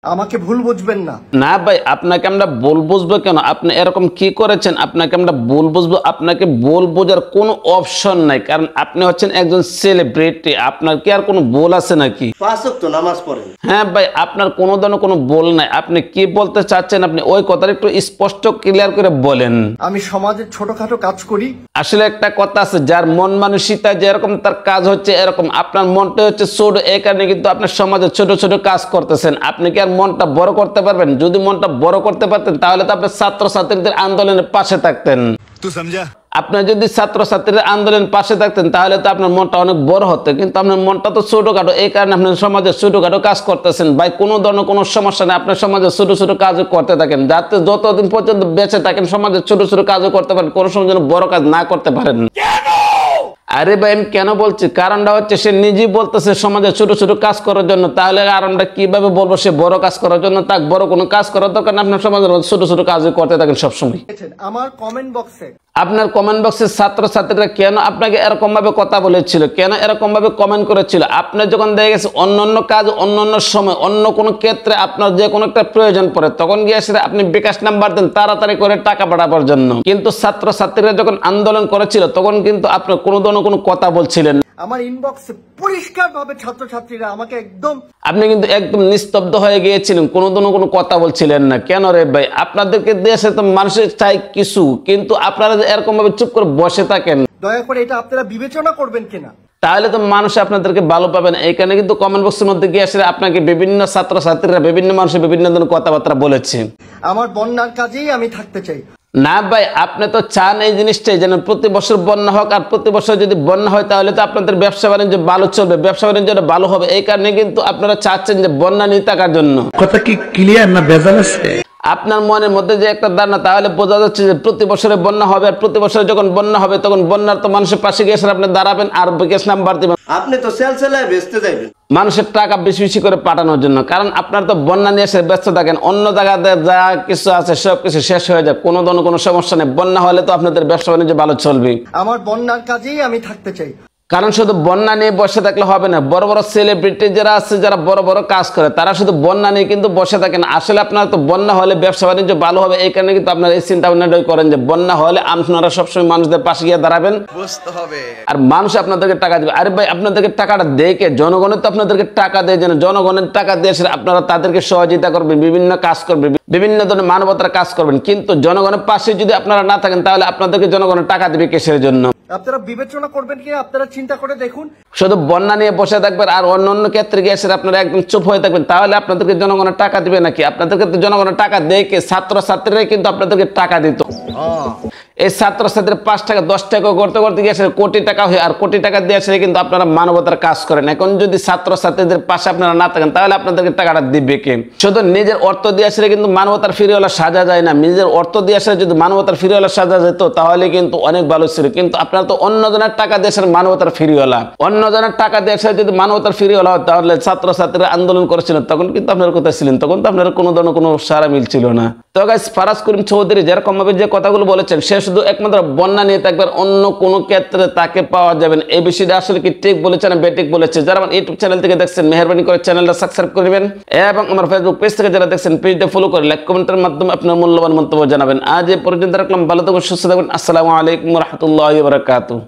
আমাকে ভুল বুঝবেন না। না ভাই, আপনাকে আমরা ভুল বুঝবো কেন? আপনি এরকম কি করেছেন আপনাকে আমরা ভুল বুঝবো? আপনাকে ভুল বোঝার কোনো অপশন নাই, কারণ আপনি হচ্ছেন একজন সেলিব্রিটি। আপনার কি আর কোনো ভুল আছে নাকি? 5 ওয়াক্ত নামাজ পড়েন। হ্যাঁ ভাই, আপনার কোনো ধরনের কোনো ভুল নাই। আপনি কি বলতে চাচ্ছেন আপনি ওই কথাটা একটু স্পষ্ট ক্লিয়ার করে বলেন। আমি সমাজের ছোটখাটো কাজ করি। আসলে একটা কথা আছে, যার মন মানসিকতা যেরকম তার কাজ হচ্ছে এরকম। আপনার মনটা হচ্ছে ছোট, এই কারণে কিন্তু আপনার সমাজে ছোট ছোট কাজ করতেছেন। আপনি কি আর মনটা বড় করতে পারবেন? যদি মনটা বড় করতে পারতেন তাহলে তো আপনি ছাত্রছাত্রীদের আন্দোলনের পাশে থাকতেন। আপনার যদি ছাত্রছাত্রীদের আন্দোলনের পাশে থাকতেন তাহলে তো আপনার মনটা অনেক বড় হতো, কিন্তু আপনার মনটা তো ছোটখাটো, এই কারণে আপনার সমাজে ছোটখাটো কাজ করতেছেন। ভাই, কোনো ধরনের কোনো সমস্যা নেই, আপনার সমাজে ছোট ছোট কাজও করতে থাকেন, যাতে যতদিন পর্যন্ত বেঁচে থাকেন সমাজে ছোট ছোট কাজও করতে পারেন, কোনো সময় যেন বড় কাজ না করতে পারেন। আরে ভাই, আমি কেন বলছি, কারণটা হচ্ছে সে নিজেই বলতেছে সমাজে ছোট ছোট কাজ করার জন্য। তাহলে আর আমরা কিভাবে বলবো সে বড় কাজ করার জন্য? তাক বড় কোনো কাজ করার দরকার না, আপনার সমাজের ছোট ছোট কাজও করতে থাকেন সবসময়। আমার কমেন্ট বক্সে আপনার কমেন্ট বক্সে ছাত্রছাত্রীরা কেন আপনাকে এরকম ভাবে কথা বলেছিল, কেন এরকম ভাবে কমেন্ট করেছিল? আপনি যখন দেখে গেছে অন্য কাজ, অন্য সময়, অন্য কোনো ক্ষেত্রে আপনার যে কোনো একটা প্রয়োজন পড়ে, তখন গিয়ে সেটা আপনি বিকাশ নাম্বার দেন তাড়াতাড়ি করে টাকা পাঠাবার জন্য। কিন্তু ছাত্রছাত্রীরা যখন আন্দোলন করেছিল তখন কিন্তু আপনি কোনো ধরনের কোনো কথা বলছিলেন। আমার ইনবক্সে পরিষ্কার ভাবে ছাত্রছাত্রীরা আমাকে আপনি কিন্তু একদম নিস্তব্ধ হয়ে গিয়েছিলেন, কোনো ধরনের কোনো কথা বলছিলেন না। কেন রে ভাই? আপনাদেরকে দেশে তো মানুষের চাই কিছু, কিন্তু আপনারা এরকম ভাবে চুপ করে বসে থাকেন। দয়া করে এটা আপনারা বিবেচনা করবেন কিনা, তাহলে তো মানুষ আপনাদেরকে ভালো পাবেন। এইখানে কিন্তু কমেন্ট বক্সের মধ্যে গিয়ে আসলে আপনাকে বিভিন্ন ছাত্রছাত্রীরা বিভিন্ন মানুষের বিভিন্ন ধরনের কথাবার্তা বলেছে। আমার বন্যার কাজেই আমি থাকতে চাই। না ভাই, আপনি তো চান এই জিনিসটাই যেন প্রতি বছর বন্যা হোক, আর প্রতি বছর যদি বন্যা হয় তাহলে তো আপনাদের ব্যবসা বাণিজ্য ভালো চলবে, ব্যবসা বাণিজ্য ভালো হবে। এই কারণে কিন্তু আপনারা চাচ্ছেন যে বন্যা নিয়ে থাকার জন্য। কথা কি ক্লিয়ার না ভেজাল আছে? আপনার মনের মধ্যে যে একটা ধারণা, তাহলে বোঝা যাচ্ছে যে প্রতি বছরে বন্যা হবে, আর প্রতি বছরে যখন বন্যা হবে তখন বন্যার তো মানুষের পাশে গিয়ে আপনি দাঁড়াবেন আর বিকাশ নাম্বার দিবেন। আপনি তো সেলসেলায় বেচতে যাবেন মানুষের টাকা বেশি বেশি করে পাঠানোর জন্য, কারণ আপনার তো বন্যা নিয়ে এসে ব্যস্ত থাকেন। অন্য জায়গাতে যা কিছু আছে সবকিছু শেষ হয়ে যায়, কোনো ধরনের কোনো সমস্যা নেই। বন্যা হলে তো আপনাদের ব্যবসা বাণিজ্য ভালো চলবে। আমার বন্যার কাজেই আমি থাকতে চাই। কারণ শুধু বন্যা নিয়ে বসে থাকলে হবে না। বড় বড় সেলিব্রিটি যারা আছে, যারা বড় বড় কাজ করে, তারা শুধু বন্যা নিয়ে কিন্তু বসে থাকেন। আসলে আপনারা তো বন্যা হলে ব্যবসা বাণিজ্য ভালো হবে, এই কারণে কিন্তু আপনারা এই চিন্তা ভাবনাটাই করেন যে বন্যা হলে আপনারা সবসময় মানুষদের পাশে গিয়ে দাঁড়াবেন, বুঝতে হবে, আর মানুষ আপনাদেরকে টাকা দেবে। আরে ভাই, আপনাদেরকে টাকাটা দেখে জনগণের তো আপনাদেরকে টাকা দেয়, যেন জনগণের টাকা দিয়ে আপনারা তাদেরকে সহযোগিতা করবেন, বিভিন্ন কাজ করবেন, বিভিন্ন ধরনের মানবতার কাজ করবেন। কিন্তু জনগণের পাশে যদি আপনারা না থাকেন তাহলে আপনাদেরকে জনগণের টাকা দেবে কিসের জন্য? আপনারা বিবেচনা করবেন কি? আপনারা চিন্তা করে দেখুন। শুধু বন্যা নিয়ে বসে থাকবেন আর অন্য ক্ষেত্রে গিয়ে এসে আপনারা একদম চুপ হয়ে থাকবেন, তাহলে আপনাদেরকে জনগণের টাকা দিবে নাকি? আপনাদেরকে তো জনগণের টাকা দেয় কে? ছাত্রছাত্রীরাই কিন্তু আপনাদেরকে টাকা দিত। এই ছাত্রছাত্রীর 5 টাকা 10 টাকা করতে করতে গিয়ে কোটি টাকা হয়, আর কোটি টাকা দিয়ে আসলে কিন্তু আপনারা মানবতার কাজ করেন। এখন যদি ছাত্রছাত্রীদের পাশে আপনারা না থাকেন তাহলে আপনাদেরকে টাকাটা দিবে কে? শুধু নিজের অর্থ দিয়ে আসলে কিন্তু মানবতার ফিরিওয়ালা সাজা যায় না। নিজের অর্থ দিয়ে আসলে যদি মানবতার ফিরিওয়ালা সাজা যেত তাহলে কিন্তু অনেক ভালো ছিল। কিন্তু আপনারা তো অন্যজনের টাকা দিয়ে আসলে মানবতার ফিরিওয়ালা। অন্যজনের টাকা দিয়ে আসলে যদি মানবতার ফিরিওয়ালা হয় তাহলে ছাত্রছাত্রীরা আন্দোলন করেছিলেন তখন কিন্তু আপনারা কোথায় ছিলেন? তখন তো আপনারা কোনো ধরনের কোনো সারা মিল ছিল না। তো গাইস, ফারাজ করিম চৌধুরী যেরকম ভাবে যে কথাগুলো বলেছেন, সে শুধু একমাত্র বন্যা নিয়ে থাকবেন, অন্য কোনো ক্ষেত্রে তাকে পাওয়া যাবে না। এই বিষয়টা আসলে কি ঠিক বলেছেন না বেঠিক বলেছে? যারা আমার ইউটিউব চ্যানেল থেকে দেখছেন মেহেরবানি করে চ্যানেলটা সাবস্ক্রাইব করবেন, এবং আমার ফেসবুক পেজ থেকে যারা দেখছেন পেজটা ফলো করে লাইক কমেন্টের মাধ্যমে আপনার মূল্যবান মন্তব্য জানাবেন। আজ এই পর্যন্ত রাখলাম, ভালো থাকুন, সুস্থ থাকবেন। আসসালামু আলাইকুম ওয়া রাহমাতুল্লাহি ওয়া বারাকাতুহু।